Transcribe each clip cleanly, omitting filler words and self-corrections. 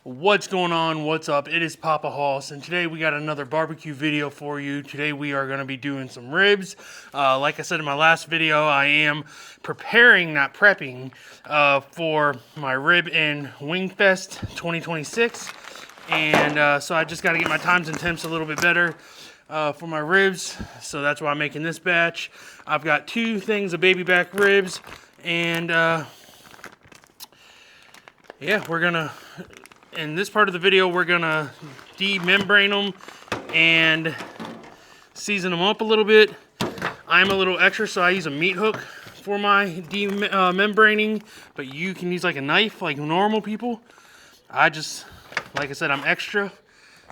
What's going on? What's up? It is Papa Hoss, and today we got another barbecue video for you. Today we are going to be doing some ribs. Like I said in my last video, I am preparing, not prepping, for my Rib and Wing Fest 2026. And so I just got to get my times and temps a little bit better for my ribs. So that's why I'm making this batch. I've got 2 things of baby back ribs, and yeah, we're going to... In this part of the video, we're gonna demembrane them and season them up a little bit. I'm a little extra, so I use a meat hook for my demembraning, but you can use like a knife like normal people. Like I said, I'm extra.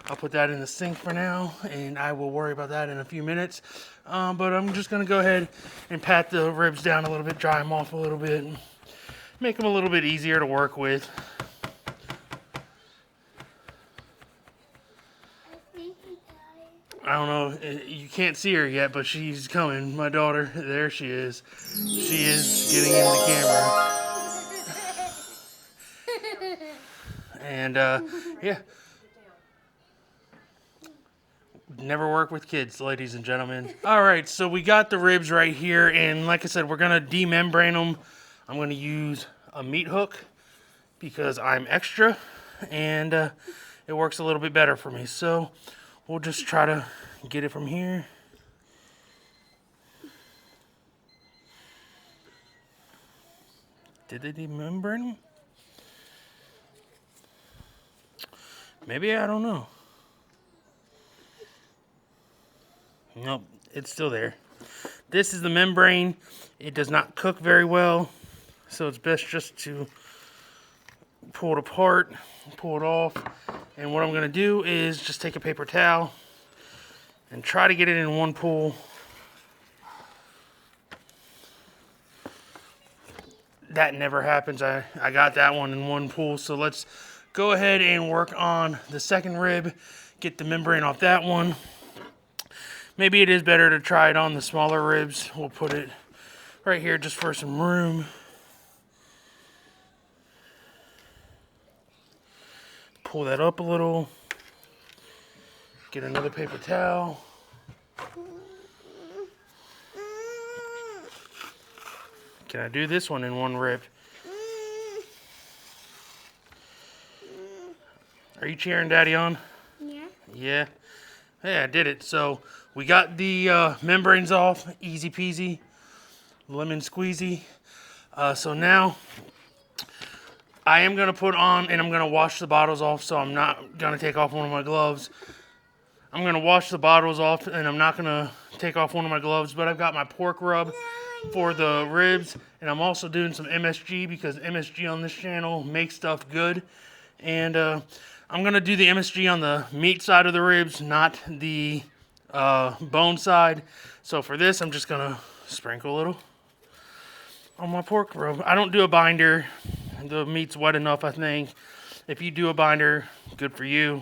I'll put that in the sink for now, and I will worry about that in a few minutes. But I'm just gonna go ahead and pat the ribs down a little bit, dry them off a little bit, and make them a little bit easier to work with. I don't know, you can't see her yet, but she's coming. My daughter, there she is. She is getting in the camera. And, yeah. Never work with kids, ladies and gentlemen. Alright, so we got the ribs right here, and like I said, we're going to demembrane them. I'm going to use a meat hook because I'm extra, and it works a little bit better for me. So we'll just try to get it from here. Did they demembrane them? Maybe, I don't know. Nope, it's still there. This is the membrane. It does not cook very well, so it's best just to pull it apart, pull it off. And what I'm going to do is just take a paper towel and try to get it in one pull. That never happens. I got that one in one pull. So let's go ahead and work on the second rib. Get the membrane off that one. Maybe it is better to try it on the smaller ribs. We'll put it right here just for some room. Pull that up a little. Get another paper towel. Can I do this one in one rip? Are you cheering Daddy on? Yeah. Yeah? Yeah, I did it. So we got the membranes off. Easy peasy. Lemon squeezy. So now I am going to put on, and I'm going to wash the bottles off, so I'm not going to take off one of my gloves. I'm going to wash the bottles off, and I'm not going to take off one of my gloves, but I've got my pork rub for the ribs, and I'm also doing some MSG because MSG on this channel makes stuff good. And I'm going to do the MSG on the meat side of the ribs, not the bone side. So for this, I'm just going to sprinkle a little on my pork rub. I don't do a binder. The meat's wet enough, I think. If you do a binder, good for you.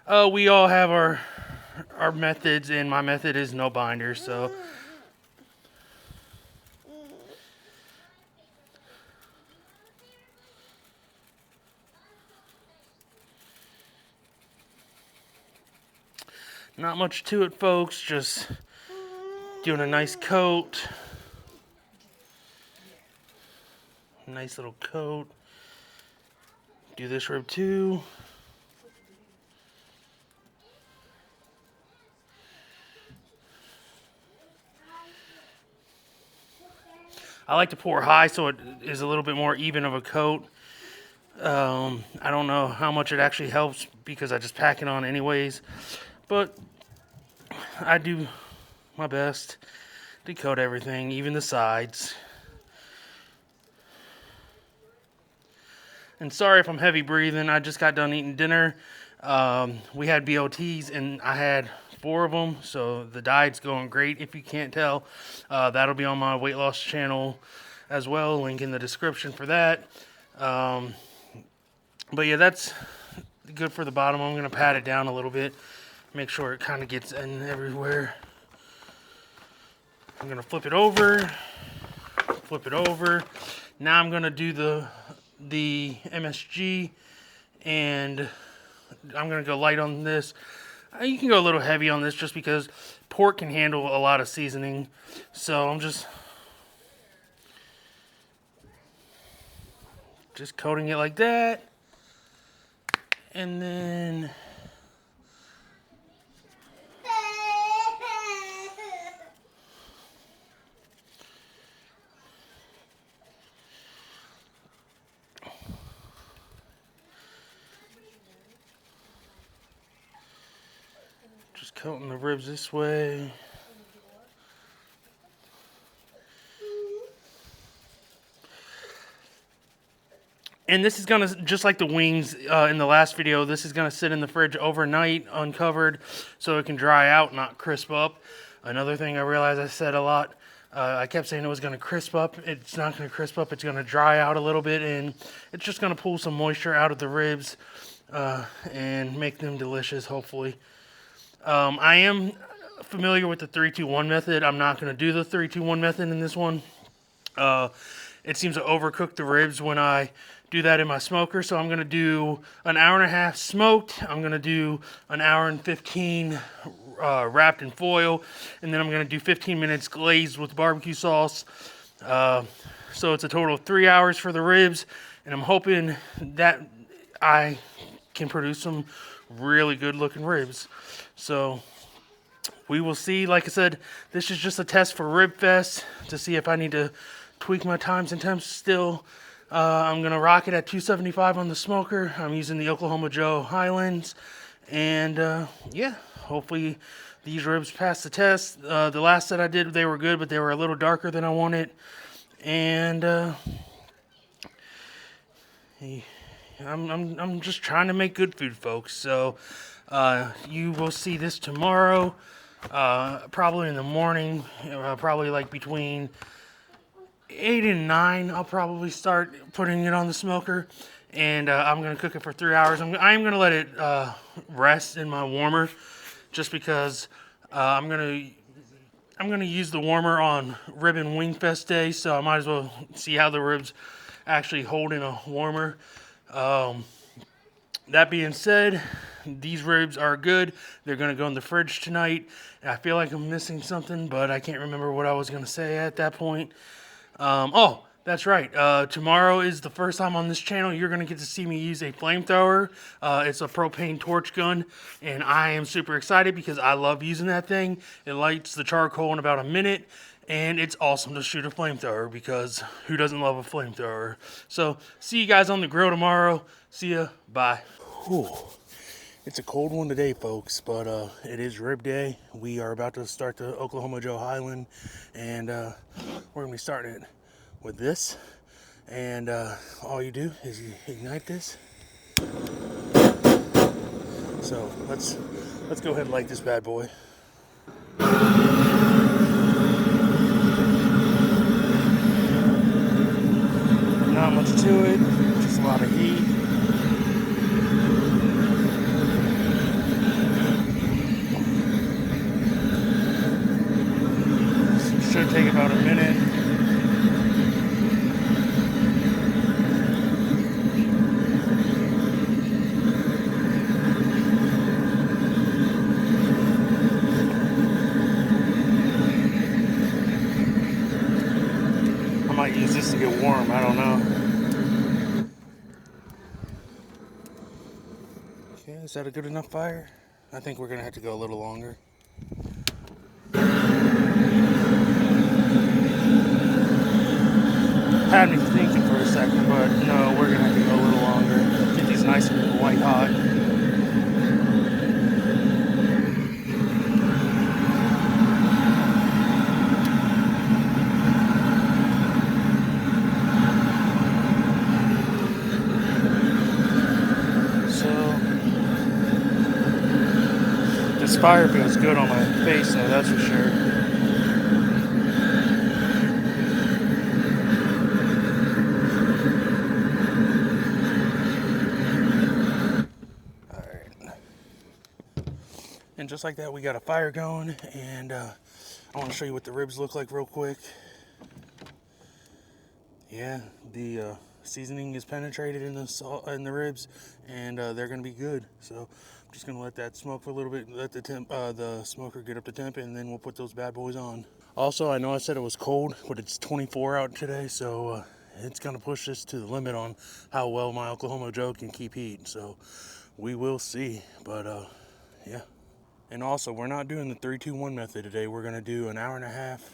We all have our methods, and my method is no binder, so. Not much to it, folks. Just doing a nice coat. Nice little coat. Do this rib too. I like to pour high so it is a little bit more even of a coat. I don't know how much it actually helps because I just pack it on anyways. But I do my best to coat everything, even the sides. And sorry if I'm heavy breathing. I just got done eating dinner. We had BOTs, and I had 4 of them, so the diet's going great. If you can't tell, that'll be on my weight loss channel as well. Link in the description for that. But yeah, that's good for the bottom. I'm going to pat it down a little bit. Make sure it kind of gets in everywhere. I'm going to flip it over. Now I'm going to do the MSG And I'm gonna go light on this. You can go a little heavy on this just because pork can handle a lot of seasoning. So I'm just coating it like that. And then just coating the ribs this way. And this is gonna, just like the wings in the last video, this is gonna sit in the fridge overnight uncovered so it can dry out, not crisp up. Another thing I realized I said a lot, I kept saying it was gonna crisp up. It's not gonna crisp up, it's gonna dry out a little bit, and it's just gonna pull some moisture out of the ribs and make them delicious, hopefully. I am familiar with the 3-2-1 method. I'm not gonna do the 3-2-1 method in this one. It seems to overcook the ribs when I do that in my smoker, so I'm going to do an hour and a half smoked. I'm going to do an hour and 15 wrapped in foil, and then I'm going to do 15 minutes glazed with barbecue sauce. So it's a total of 3 hours for the ribs, and I'm hoping that I can produce some really good looking ribs. So we will see. Like I said, this is just a test for Rib Fest to see if I need to tweak my times and temps still. I'm going to rock it at 275 on the smoker. I'm using the Oklahoma Joe Highlands. And yeah, hopefully these ribs pass the test. The last set I did, they were good, but they were a little darker than I wanted. And I'm just trying to make good food, folks. So you will see this tomorrow, probably in the morning, probably like between 8 and 9. I'll probably start putting it on the smoker, and I'm gonna cook it for 3 hours. I'm gonna let it rest in my warmer, just because I'm gonna use the warmer on Rib and Wing Fest Day, so I might as well see how the ribs actually hold in a warmer. That being said, these ribs are good. They're gonna go in the fridge tonight. And I feel like I'm missing something, but I can't remember what I was gonna say at that point. Oh, that's right. Tomorrow is the first time on this channel you're going to get to see me use a flamethrower. It's a propane torch gun, and I am super excited because I love using that thing. It lights the charcoal in about a minute, and it's awesome to shoot a flamethrower because who doesn't love a flamethrower? So, see you guys on the grill tomorrow. See ya. Bye. Whew. It's a cold one today, folks, but it is rib day. We are about to start the Oklahoma Joe Highland, and we're going to be starting it with this. And all you do is you ignite this. So let's go ahead and light this bad boy. Not much to it, just a lot of heat. Should take about a minute. I might use this to get warm, I don't know. Okay, is that a good enough fire? I think we're gonna have to go a little longer. Had me thinking for a second, but no, we're gonna have to go a little longer. Get these nice and white hot. So this fire feels good on my face, though, that's for sure. And just like that, we got a fire going, and I want to show you what the ribs look like real quick. Yeah, the seasoning is penetrated in the salt in the ribs, and they're gonna be good. So I'm just gonna let that smoke for a little bit, let the smoker get up to temp, and then we'll put those bad boys on. Also, I know I said it was cold, but it's 24 out today, so it's gonna push this to the limit on how well my Oklahoma Joe can keep heat. So we will see, but yeah. And also, we're not doing the 3-2-1 method today. We're gonna do an hour and a half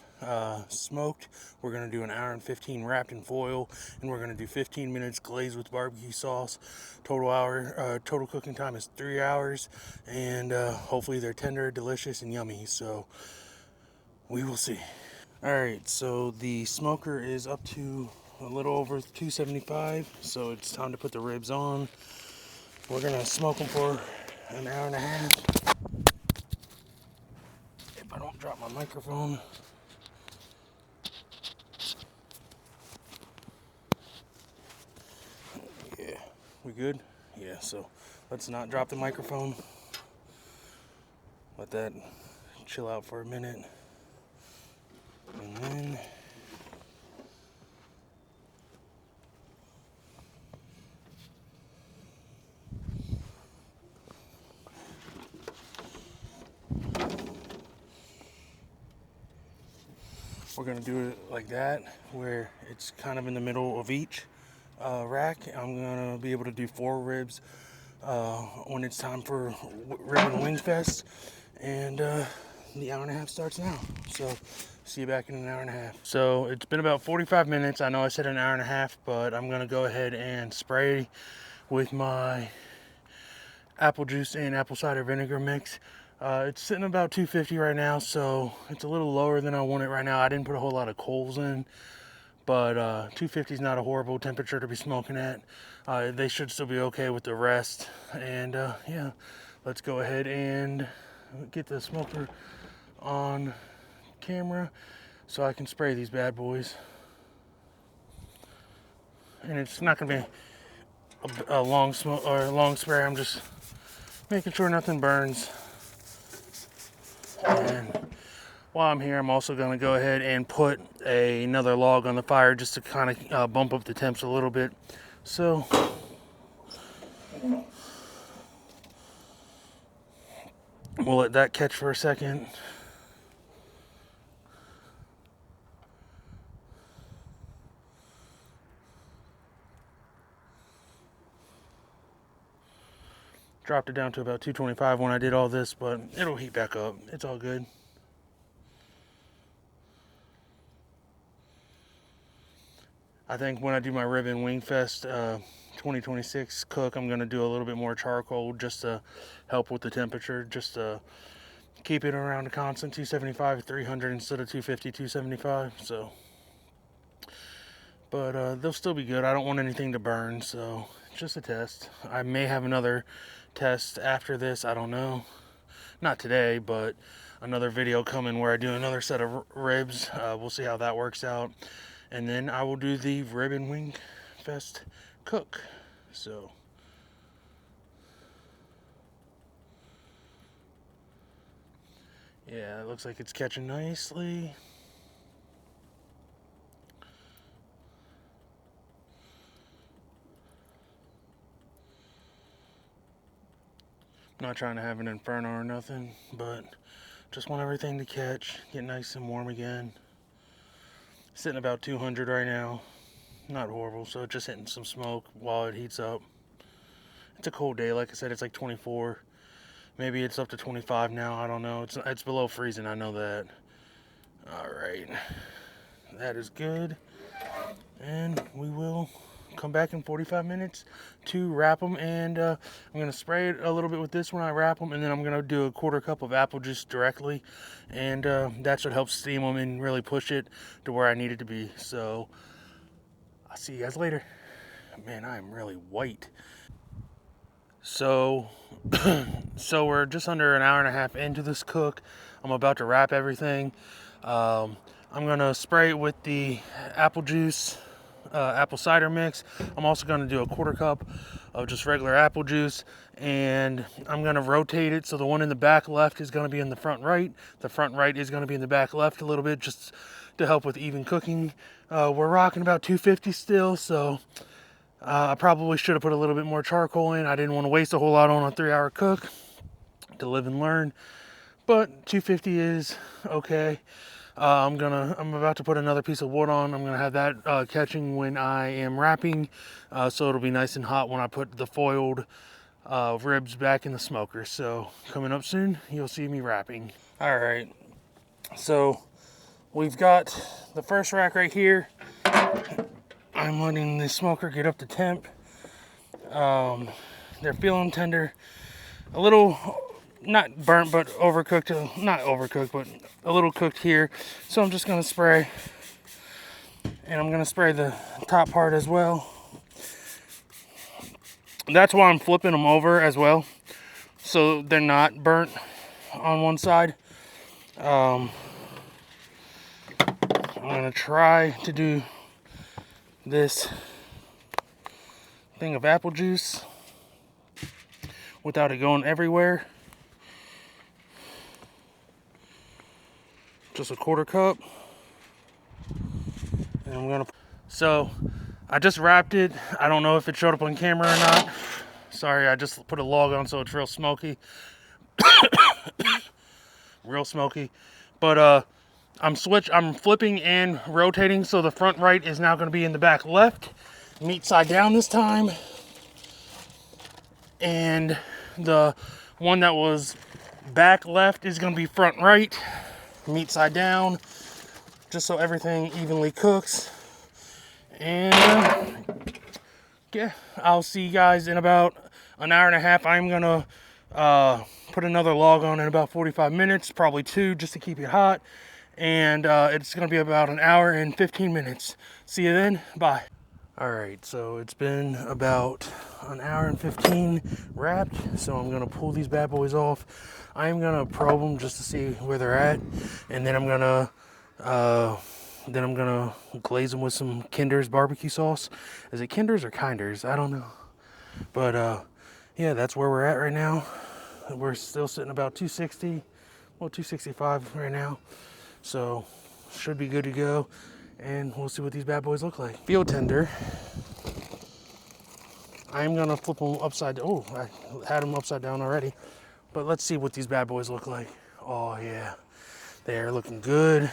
smoked. We're gonna do an hour and 15 wrapped in foil, and we're gonna do 15 minutes glazed with barbecue sauce. Total cooking time is 3 hours, and hopefully they're tender, delicious, and yummy. So we will see. All right, so the smoker is up to a little over 275, so it's time to put the ribs on. We're gonna smoke them for an hour and a half. If I don't drop my microphone. Yeah, we good? Yeah, so let's not drop the microphone. Let that chill out for a minute. And then we're gonna do it like that, where it's kind of in the middle of each rack. I'm gonna be able to do 4 ribs when it's time for Rib and Wing Fest, and the hour and a half starts now. So see you back in an hour and a half. So it's been about 45 minutes. I know I said an hour and a half, but I'm gonna go ahead and spray with my apple juice and apple cider vinegar mix. It's sitting about 250 right now, so it's a little lower than I want it right now. I didn't put a whole lot of coals in, but 250 is not a horrible temperature to be smoking at. They should still be okay with the rest. And yeah, let's go ahead and get the smoker on camera so I can spray these bad boys. And it's not gonna be a long smoke or a long spray. I'm just making sure nothing burns. And while I'm here, I'm also going to go ahead and put another log on the fire just to kind of bump up the temps a little bit. So we'll let that catch for a second. Dropped it down to about 225 when I did all this, but it'll heat back up. It's all good. I think when I do my Rib and Wing Fest 2026 cook, I'm going to do a little bit more charcoal just to help with the temperature, just to keep it around a constant 275, 300 instead of 250, 275. So, but they'll still be good. I don't want anything to burn, so just a test. I may have another test after this. I don't know. Not today, but another video coming where I do another set of ribs. We'll see how that works out. And then I will do the Rib and Wing Fest cook. So yeah, it looks like it's catching nicely. Not trying to have an inferno or nothing, but just want everything to catch, get nice and warm again. Sitting about 200 right now. Not horrible, so just hitting some smoke while it heats up. It's a cold day, like I said, it's like 24. Maybe it's up to 25 now, I don't know. It's below freezing, I know that. Alright, that is good. And we will come back in 45 minutes to wrap them, and I'm going to spray it a little bit with this when I wrap them, and then I'm going to do a 1/4 cup of apple juice directly, and that should help steam them and really push it to where I need it to be. So I'll see you guys later. Man, I am really white. So we're just under an hour and a half into this cook. I'm about to wrap everything. I'm gonna spray it with the apple juice, apple cider mix. I'm also gonna do a 1/4 cup of just regular apple juice, and I'm gonna rotate it so the one in the back left is gonna be in the front right. The front right is gonna be in the back left a little bit, just to help with even cooking. We're rocking about 250 still, so I probably should have put a little bit more charcoal in. I didn't want to waste a whole lot on a 3-hour cook to live and learn, but 250 is okay. I'm about to put another piece of wood on. I'm gonna have that catching when I am wrapping, so it'll be nice and hot when I put the foiled ribs back in the smoker. So coming up soon, you'll see me wrapping. All right, so we've got the first rack right here. I'm letting the smoker get up to temp. They're feeling tender, a little not burnt, but overcooked. Not overcooked, but a little cooked here. So I'm just gonna spray, and I'm gonna spray the top part as well. That's why I'm flipping them over as well, so they're not burnt on one side. I'm gonna try to do this thing of apple juice without it going everywhere. Just a 1/4 cup. And I'm gonna, so I just wrapped it. I don't know if it showed up on camera or not. Sorry, I just put a log on so it's real smoky. Real smoky. But I'm flipping and rotating, so the front right is now gonna be in the back left. Meat side down this time. And the one that was back left is gonna be front right. Meat side down, just so everything evenly cooks. And yeah, I'll see you guys in about an hour and a half. I'm gonna put another log on in about 45 minutes, probably 2, just to keep it hot. And it's gonna be about an hour and 15 minutes. See you then, bye. All right, so it's been about an hour and 15 wrapped, so I'm gonna pull these bad boys off. I'm gonna probe them just to see where they're at, and then I'm gonna glaze them with some Kinder's barbecue sauce. Is it Kinder's or Kinder's? I don't know. But yeah, that's where we're at right now. We're still sitting about 260, well, 265 right now. So should be good to go. And we'll see what these bad boys look like. Feel tender. I'm gonna flip them upside down. Oh, I had them upside down already. But let's see what these bad boys look like. Oh yeah, they're looking good.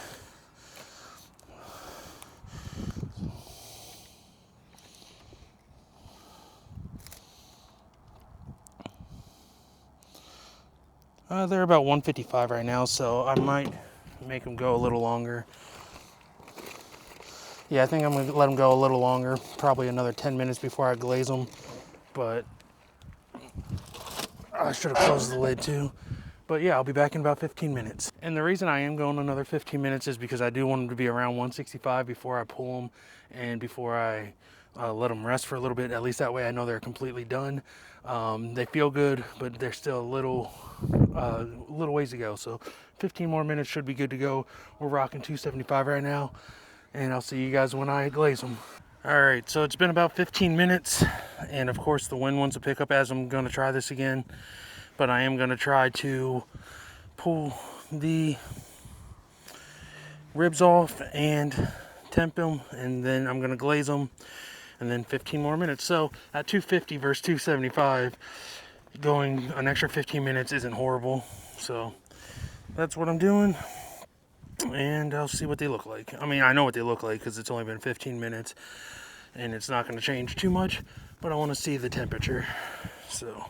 They're about 155 right now, so I might make them go a little longer. Yeah, I think I'm gonna let them go a little longer, probably another 10 minutes before I glaze them. But I should have closed the lid too. But yeah, I'll be back in about 15 minutes. And the reason I am going another 15 minutes is because I do want them to be around 165 before I pull them and before I let them rest for a little bit. At least that way I know they're completely done. They feel good, but they're still a little ways to go. So 15 more minutes should be good to go. We're rocking 275 right now. And I'll see you guys when I glaze them. All right, so it's been about 15 minutes. And of course the wind wants to pick up as I'm gonna try this again. But I am gonna try to pull the ribs off and temp them, and then I'm gonna glaze them, and then 15 more minutes. So at 250 versus 275, going an extra 15 minutes isn't horrible. So that's what I'm doing, and I'll see what they look like. I mean, I know what they look like because it's only been 15 minutes and it's not gonna change too much, but I wanna see the temperature. So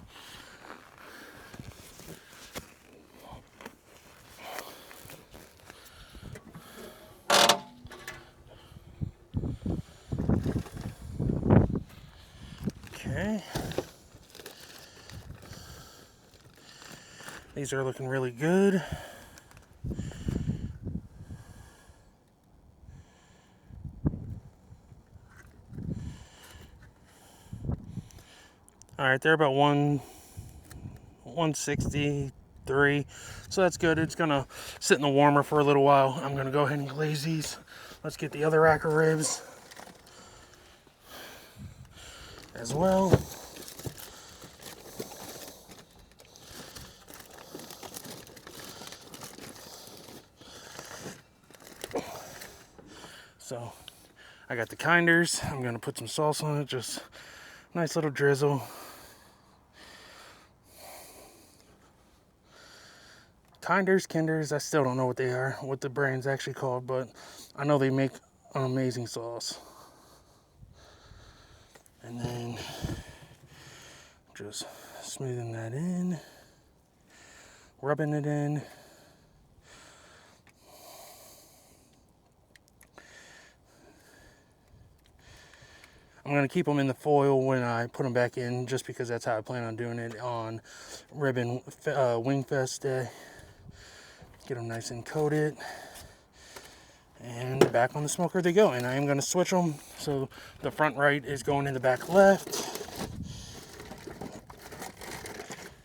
okay. These are looking really good. All right, they're about 163, so that's good. It's gonna sit in the warmer for a little while. I'm gonna go ahead and glaze these. Let's get the other rack of ribs as well. So I got the Kinders. I'm gonna put some sauce on it, just Nice little drizzle. Kinders, I still don't know what they are, what the brand's actually called, but I know they make an amazing sauce. And then just smoothing that in, rubbing it in. I'm going to keep them in the foil when I put them back in, just because that's how I plan on doing it on Rib and Wing Fest Day. Get them nice and coated. And back on the smoker they go. And I am going to switch them. So the front right is going in the back left.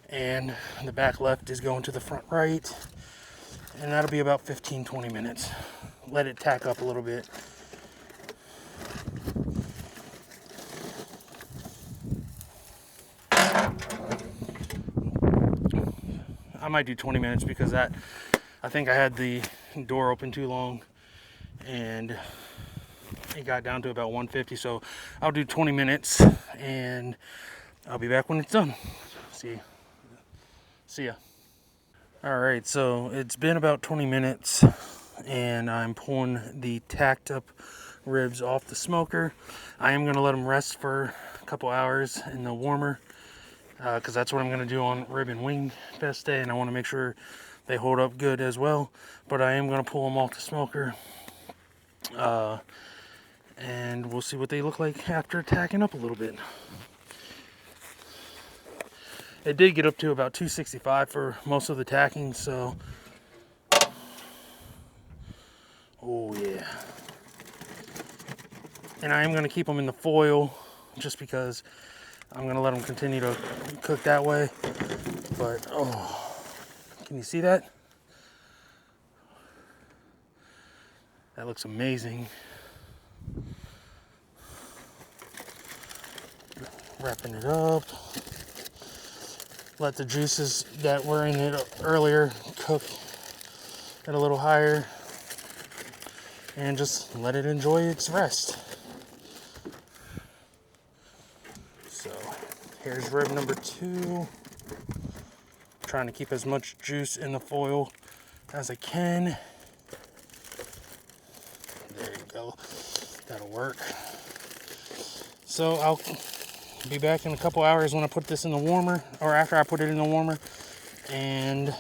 And the back left is going to the front right. And that'll be about 15-20 minutes. Let it tack up a little bit. I might do 20 minutes because I think I had the door open too long and it got down to about 150. So I'll do 20 minutes and I'll be back when it's done. See ya. All right, so it's been about 20 minutes and I'm pulling the tacked up ribs off the smoker. I am gonna let them rest for a couple hours in the warmer, because that's what I'm going to do on Rib and Wing Fest Day, and I want to make sure they hold up good as well. But I am going to pull them off the smoker, and we'll see what they look like after tacking up a little bit. It did get up to about 265 for most of the tacking, so oh yeah. And I am going to keep them in the foil just because I'm going to let them continue to cook that way. But, oh, can you see that? That looks amazing. Wrapping it up. Let the juices that were in it earlier cook at a little higher. And just let it enjoy its rest. So, here's rib number 2. Trying to keep as much juice in the foil as I can. There you go. That'll work. So I'll be back in a couple hours when I put this in the warmer, or after I put it in the warmer, and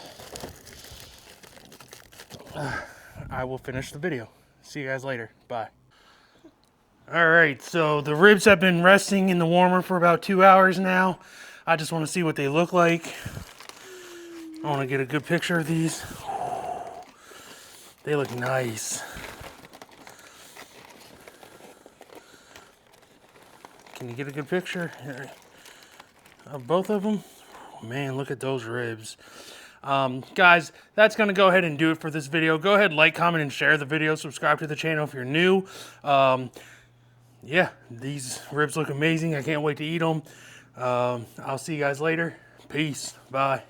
I will finish the video. See you guys later. Bye. Alright, so the ribs have been resting in the warmer for about 2 hours now. I just want to see what they look like. I want to get a good picture of these. They look nice. Can you get a good picture of both of them? Oh, man, look at those ribs. Guys, that's going to go ahead and do it for this video. Go ahead, like, comment, and share the video. Subscribe to the channel if you're new. Yeah, these ribs look amazing. I can't wait to eat them. I'll see you guys later. Peace. Bye.